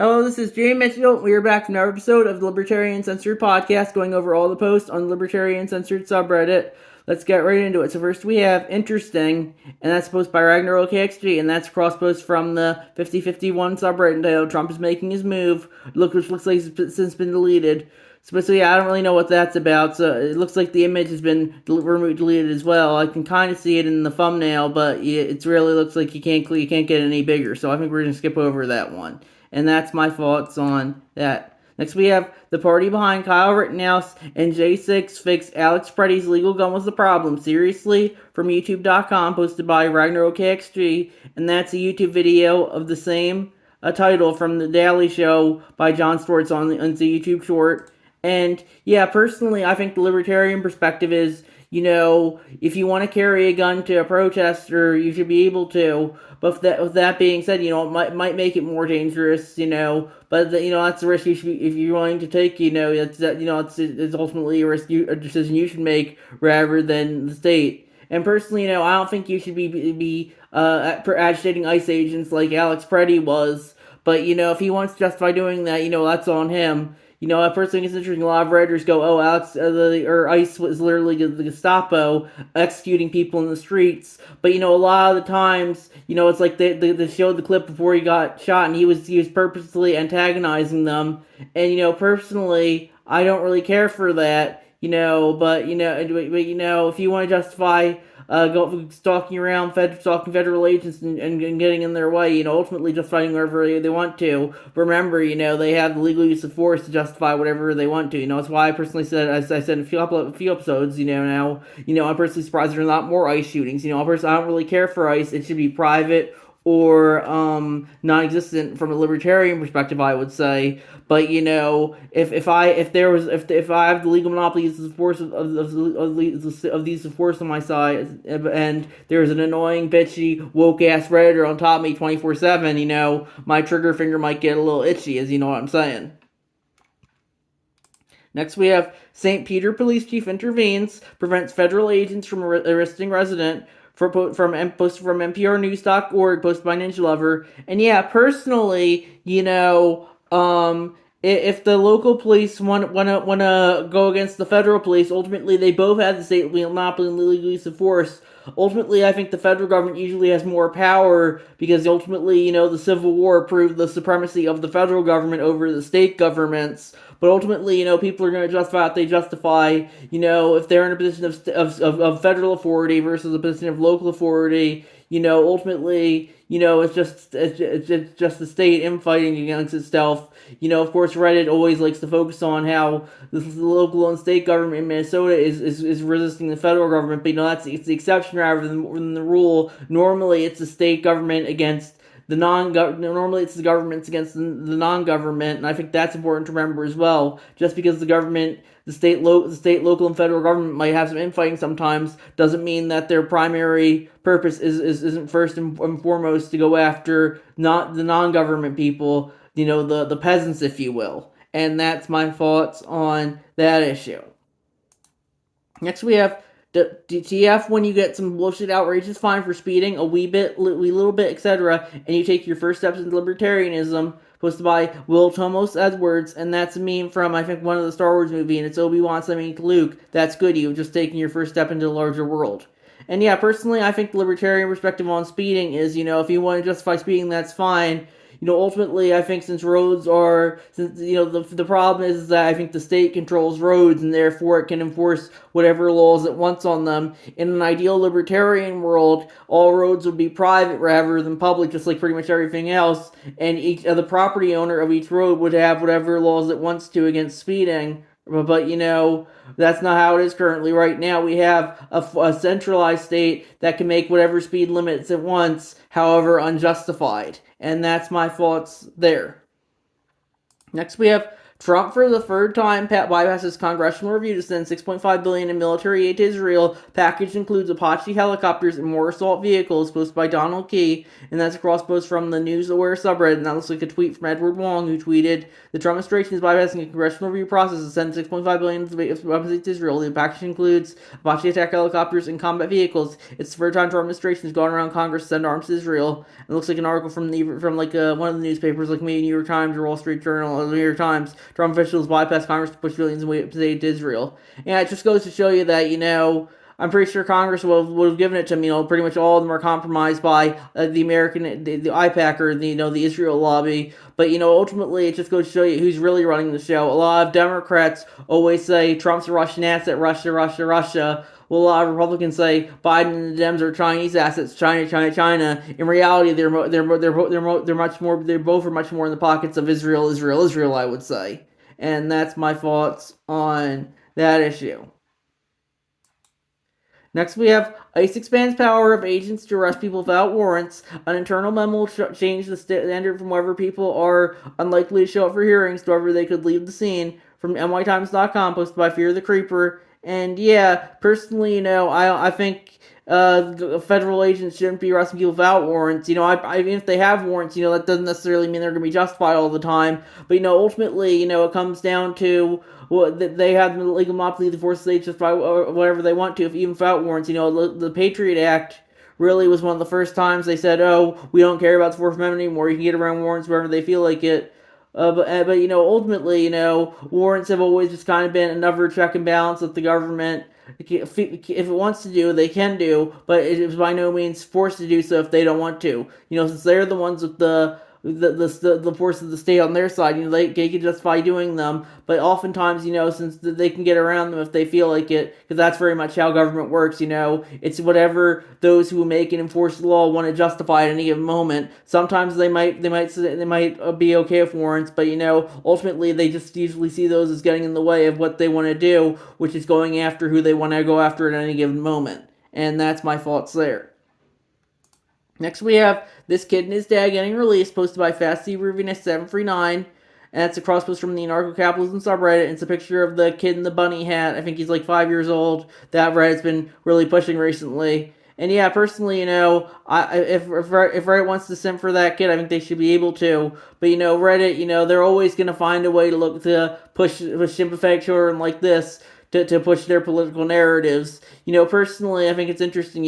Hello, this is Jamie Mitchell. We are back from another episode of the Libertarian Censored podcast, going over all the posts on the Libertarian Censored subreddit. Let's get right into it. So first we have Interesting, and that's a post by Ragnarok KXG, and that's a cross post from the 5051 subreddit entitled Trump is Making His Move, which looks like it's since been deleted. So yeah, I don't really know what that's about, so it looks like the image has been deleted as well. I can kind of see it in the thumbnail, but it really looks like you can't get any bigger, so I think we're going to skip over that one. And that's my thoughts on that. Next we have the party behind Kyle Rittenhouse and J6 fix Alex Preddy's legal gun was the problem. Seriously? From YouTube.com, posted by Ragnarok KXG, and that's a YouTube video of the same title from The Daily Show by Jon Stewart's on the YouTube short. And yeah, personally, I think the libertarian perspective is, if you want to carry a gun to a protester, you should be able to. But with that being said, it might make it more dangerous, But that's the risk you should be, if you're willing to take. It's ultimately a decision you should make rather than the state. And personally, I don't think you should be agitating ICE agents like Alex Preddy was. But if he wants to justify doing that, that's on him. I personally think it's interesting. A lot of Redditors go, "Oh, ICE was literally the Gestapo executing people in the streets." But a lot of the times, it's like they showed the clip before he got shot, and he was purposely antagonizing them. And personally, I don't really care for that. But if you want to justify stalking federal agents and getting in their way, ultimately justifying whatever they want to. Remember, they have the legal use of force to justify whatever they want to. That's why I personally said, as I said in a few episodes, now, I'm personally surprised there's not more ICE shootings. I don't really care for ICE. It should be private or non-existent from a libertarian perspective, I would say. But if I have the legal monopoly of the force of these of force on my side, and there's an annoying, bitchy, woke ass redditor on top of me 24/7, my trigger finger might get a little itchy, as you know what I'm saying. Next we have St. Peter Police Chief intervenes, prevents federal agents from arresting resident. Posted from NPRnews.org, posted by Ninja Lover. And yeah, personally, if the local police wanna go against the federal police, ultimately they both have the state monopoly and legal use of force. Ultimately, I think the federal government usually has more power because ultimately, the Civil War proved the supremacy of the federal government over the state governments. But ultimately, people are going to justify what they justify, if they're in a position of federal authority versus a position of local authority. Ultimately, it's just the state infighting against itself. Of course, Reddit always likes to focus on how the local and state government in Minnesota is resisting the federal government, but it's the exception rather than the rule. Normally, it's the state government against normally it's the governments against the non-government, and I think that's important to remember as well. Just because the state, local, and federal government might have some infighting sometimes, doesn't mean that their primary purpose isn't first and foremost to go after not the non-government people, the peasants, if you will. And that's my thoughts on that issue. Next we have TF when you get some bullshit outrageous fine for speeding a wee little bit, etc., and you take your first steps into libertarianism, posted by Will Tomos Edwards, and that's a meme from, I think, one of the Star Wars movie, and it's Obi-Wan saying to Luke, "That's good, you've just taken your first step into the larger world." And yeah, personally, I think the libertarian perspective on speeding is, if you want to justify speeding, that's fine. Ultimately, I think the problem is that I think the state controls roads and therefore it can enforce whatever laws it wants on them. In an ideal libertarian world, all roads would be private rather than public, just like pretty much everything else, and the property owner of each road would have whatever laws it wants to against speeding. But that's not how it is currently. Right now, we have a centralized state that can make whatever speed limits it wants, however unjustified. And that's my thoughts there. Next, we have Trump, for the third time, bypasses congressional review to send $6.5 billion in military aid to Israel. Package includes Apache helicopters and more assault vehicles, posted by Donald Key, and that's across post from the News Aware subreddit. And that looks like a tweet from Edward Wong, who tweeted, "The Trump administration is bypassing a congressional review process to send $6.5 billion to Israel. The package includes Apache attack helicopters and combat vehicles. It's the third time Trump administration has gone around Congress to send arms to Israel." And it looks like an article from one of the newspapers, like maybe New York Times or Wall Street Journal or the New York Times. Trump officials bypass Congress to push billions in aid to Israel. And it just goes to show you that, I'm pretty sure Congress would have given it to them. Pretty much all of them are compromised by the IPAC, or the Israel lobby. But, ultimately, it just goes to show you who's really running the show. A lot of Democrats always say Trump's a Russian asset, Russia, Russia, Russia. Well, a lot of Republicans say Biden and the Dems are Chinese assets, China, China, China. In reality, they're much more. They're both are much more in the pockets of Israel, Israel, Israel. I would say, and that's my thoughts on that issue. Next, we have ICE expands power of agents to arrest people without warrants. An internal memo will change the standard from whether people are unlikely to show up for hearings to whether they could leave the scene. From nytimes.com, posted by Fear the Creeper. And yeah, personally, I think federal agents shouldn't be arresting people without warrants. Even if they have warrants, that doesn't necessarily mean they're going to be justified all the time. But, ultimately, it comes down to they have the legal monopoly to force states just by whatever they want to, if even without warrants. The Patriot Act really was one of the first times they said, "Oh, we don't care about the Fourth Amendment anymore. You can get around warrants wherever they feel like it." But ultimately, warrants have always just kind of been another check and balance that the government, if it wants to do, they can do, but it is by no means forced to do so if they don't want to. Since they're the ones with the force of the state on their side, they can justify doing them. But oftentimes, since they can get around them if they feel like it, because that's very much how government works. It's whatever those who make and enforce the law want to justify at any given moment. Sometimes they might be okay with warrants, but ultimately they just usually see those as getting in the way of what they want to do, which is going after who they want to go after at any given moment. And that's my thoughts there. Next, we have This Kid and His Dad Getting Released, posted by FastCRuviness739. And that's a cross post from the anarcho-capitalism subreddit. And it's a picture of the kid in the bunny hat. I think he's like 5 years old. That Reddit's been really pushing recently. And yeah, personally, if Reddit wants to simp for that kid, I think they should be able to. But Reddit, they're always going to find a way to push sympathetic children like this to push their political narratives. Personally, I think it's interesting.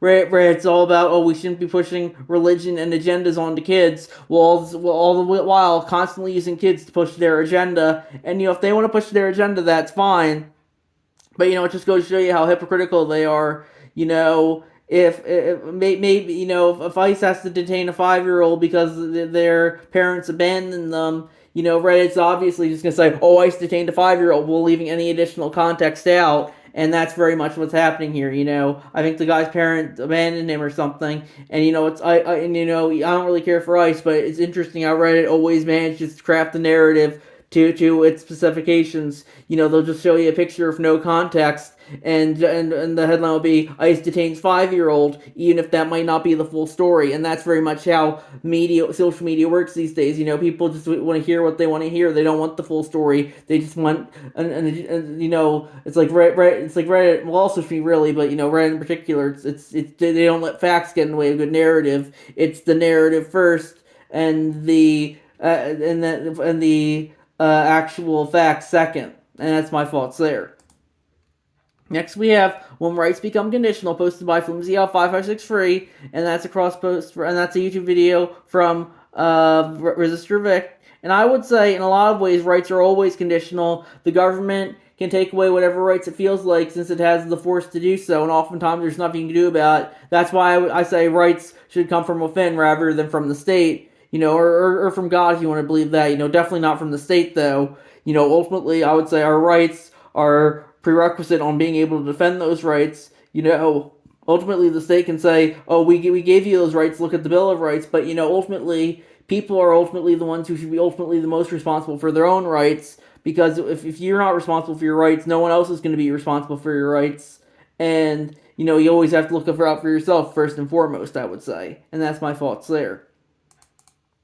Reddit's all about, we shouldn't be pushing religion and agendas onto kids, all the while constantly using kids to push their agenda. And, if they want to push their agenda, that's fine. But, it just goes to show you how hypocritical they are. If ICE has to detain a 5-year-old because their parents abandoned them, Reddit's obviously just going to say, ICE detained a 5-year-old, while leaving any additional context out. And that's very much what's happening here. I think the guy's parents abandoned him or something. And I don't really care for ICE, but it's interesting how Reddit always manages to craft the narrative to its specifications. They'll just show you a picture of no context, and the headline will be ICE detains 5-year-old, even if that might not be the full story. And that's very much how social media works these days. People just want to hear what they want to hear. They don't want the full story. They just want, and it's like Reddit. It's like Reddit. Well, also me really, but Reddit in particular. It's they don't let facts get in the way of good narrative. It's the narrative first, and the actual facts second. And that's my thoughts there. Next, we have When Rights Become Conditional, posted by FlimsyOut5563, and that's a cross post, and that's a YouTube video from Resistor Vic. And I would say, in a lot of ways, rights are always conditional. The government can take away whatever rights it feels like, since it has the force to do so, and oftentimes there's nothing you can do about it. That's why I say rights should come from within rather than from the state, or from God if you want to believe that. Definitely not from the state, though. Ultimately, I would say our rights are prerequisite on being able to defend those rights. Ultimately the state can say, we gave you those rights, look at the Bill of Rights, but ultimately people are ultimately the ones who should be ultimately the most responsible for their own rights, because if you're not responsible for your rights, no one else is going to be responsible for your rights. And you always have to look out for yourself first and foremost, I would say. And that's my thoughts there.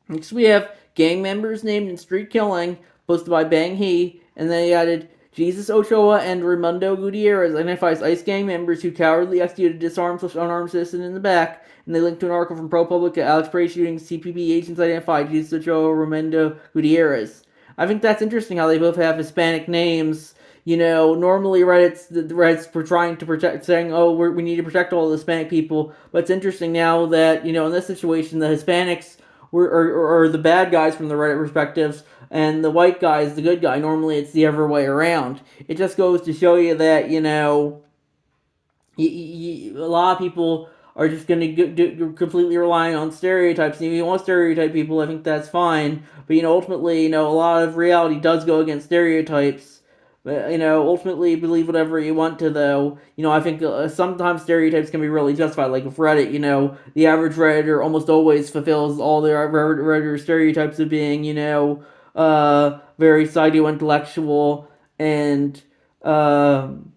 Next we have gang members named in street killing, posted by Bang He, and then he added, Jesus Ochoa and Raimundo Gutierrez identifies ICE gang members who cowardly executed a disarmed unarmed citizen in the back, and they linked to an article from ProPublica. Alex Prey shooting CPB agents identified Jesus Ochoa, Raimundo Gutierrez. I think that's interesting how they both have Hispanic names. Normally Reddit's for trying to protect, saying, "Oh, we need to protect all the Hispanic people." But it's interesting now that in this situation, the Hispanics are the bad guys from the Reddit perspectives, and the white guy is the good guy. Normally, it's the other way around. It just goes to show you that a lot of people are just going to completely relying on stereotypes. And if you want to stereotype people, I think that's fine. But ultimately, a lot of reality does go against stereotypes. But ultimately, believe whatever you want to. Though, I think sometimes stereotypes can be really justified. Like with Reddit, the average Redditor almost always fulfills all the Redditor stereotypes of being, very psycho-intellectual and and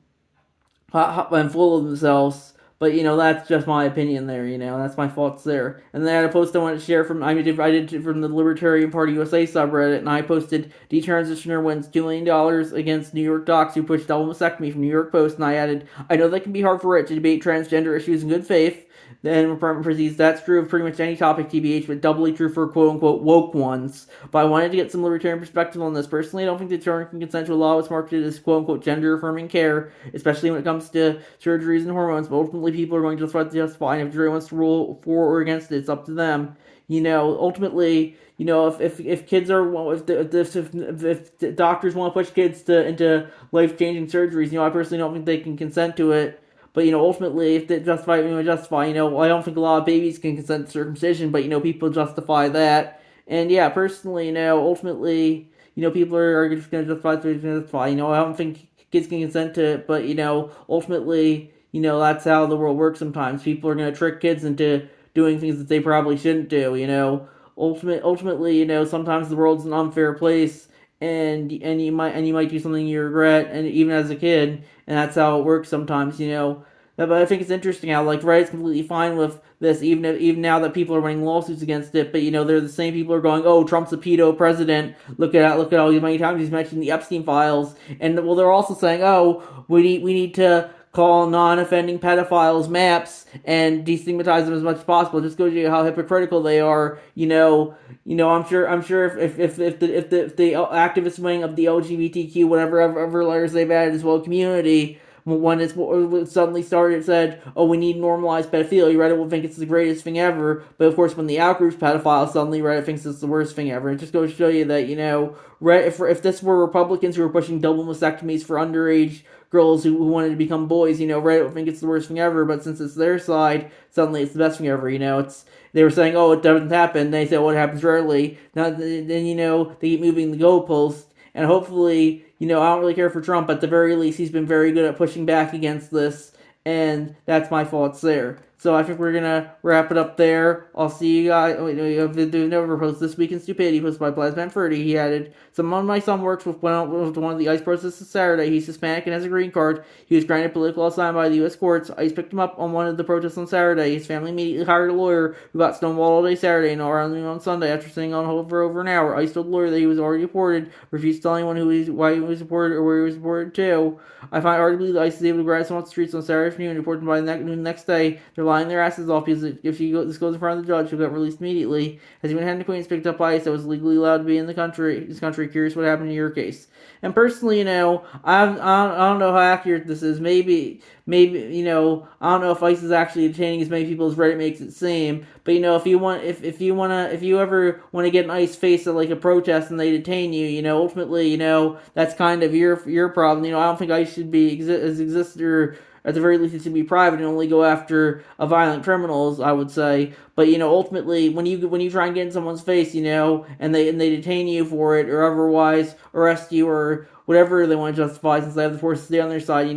full of themselves. But that's just my opinion there. That's my thoughts there. And then I had a post I wanted to share from I did from the Libertarian Party USA subreddit, and I posted detransitioner wins $2 million against New York docs who pushed double mastectomy from New York Post, and I added, I know that can be hard for it to debate transgender issues in good faith. Then parentheses, that's true of pretty much any topic, TBH, but doubly true for quote-unquote woke ones. But I wanted to get some libertarian perspective on this. Personally, I don't think the term consensual law was marketed as quote-unquote gender-affirming care, especially when it comes to surgeries and hormones, but ultimately people are going to justify, and if the jury wants to rule for or against it, it's up to them. Ultimately, if kids are if doctors want to push kids into life-changing surgeries, I personally don't think they can consent to it. But ultimately, if they justify, I don't think a lot of babies can consent to circumcision, but people justify that. And yeah, personally, ultimately, people are just going to justify. I don't think kids can consent to it, but ultimately, that's how the world works. Sometimes people are going to trick kids into doing things that they probably shouldn't do. Ultimately, sometimes the world's an unfair place, and you might do something you regret, and even as a kid, and that's how it works sometimes. But I think it's interesting how Reddit's completely fine with this, even now that people are running lawsuits against it. But they're the same people who are going, "Oh, Trump's a pedo president. Look at all these many times he's mentioned the Epstein files." And well, they're also saying, "Oh, we need to call non-offending pedophiles maps and destigmatize them as much as possible." Just goes to you how hypocritical they are. I'm sure if the activist wing of the LGBTQ whatever letters they've added as well community, when it suddenly said, "Oh, we need normalized pedophilia," Reddit will think it's the greatest thing ever. But of course, when the outgroup's pedophile, suddenly Reddit thinks it's the worst thing ever. It just goes to show you that if this were Republicans who were pushing double mastectomies for underage girls who wanted to become boys, Reddit would think it's the worst thing ever. But since it's their side, suddenly it's the best thing ever. They were saying, "Oh, it doesn't happen." They say, "Oh, it happens rarely." Now then, they keep moving the goalpost. And hopefully, I don't really care for Trump, but at the very least, he's been very good at pushing back against this, and that's my thoughts there. So I think we're gonna wrap it up there. I'll see you guys. There's never post this week in stupidity posted by Plasman 30. He added, "Someone my son works with went to one of the ICE protests this Saturday. He's Hispanic and has a green card. He was granted political asylum by the U.S. courts. ICE picked him up on one of the protests on Saturday. His family immediately hired a lawyer who got stonewalled all day Saturday and around on Sunday. After sitting on hold for over an hour, ICE told the lawyer that he was already deported, refused to tell anyone why he was deported or where he was deported to. I find it hard to believe that ICE is able to grab someone off the streets on Saturday afternoon and deport them by noon the next day. They're lying their asses off because if this goes in front of the judge, she'll get released immediately. Has even Henry Queens picked up ICE that was legally allowed to be in this country. Curious what happened in your case." And personally, I don't know how accurate this is. Maybe, I don't know if ICE is actually detaining as many people as Reddit makes it seem. But if you ever want to get an ICE face at a protest and they detain you, ultimately, that's kind of your problem. I don't think ICE should be exist or at the very least it should be private and only go after violent criminals, I would say. But ultimately, when you try and get in someone's face, and they detain you for it or otherwise arrest you or whatever they want to justify, since they have the force to stay on their side,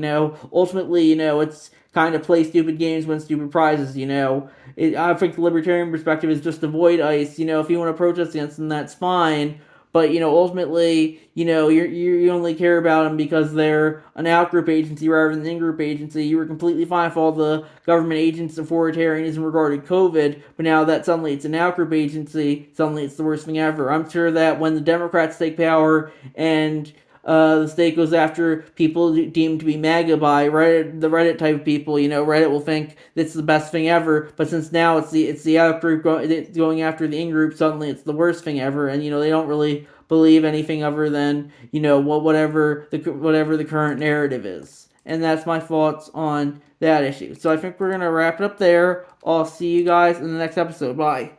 ultimately, it's kind of play stupid games, win stupid prizes. I think the libertarian perspective is just avoid ICE. If you want to protest against them, that's fine. but ultimately, you only care about them because they're an out-group agency rather than an in-group agency. You were completely fine with all the government agents' authoritarianism regarding COVID, but now that suddenly it's an out-group agency, suddenly it's the worst thing ever. I'm sure that when the Democrats take power and the state goes after people deemed to be MAGA by Reddit, the Reddit type of people. Reddit will think it's the best thing ever. But since now it's the out group going after the in group, suddenly it's the worst thing ever. And they don't really believe anything other than whatever the current narrative is. And that's my thoughts on that issue. So I think we're gonna wrap it up there. I'll see you guys in the next episode. Bye.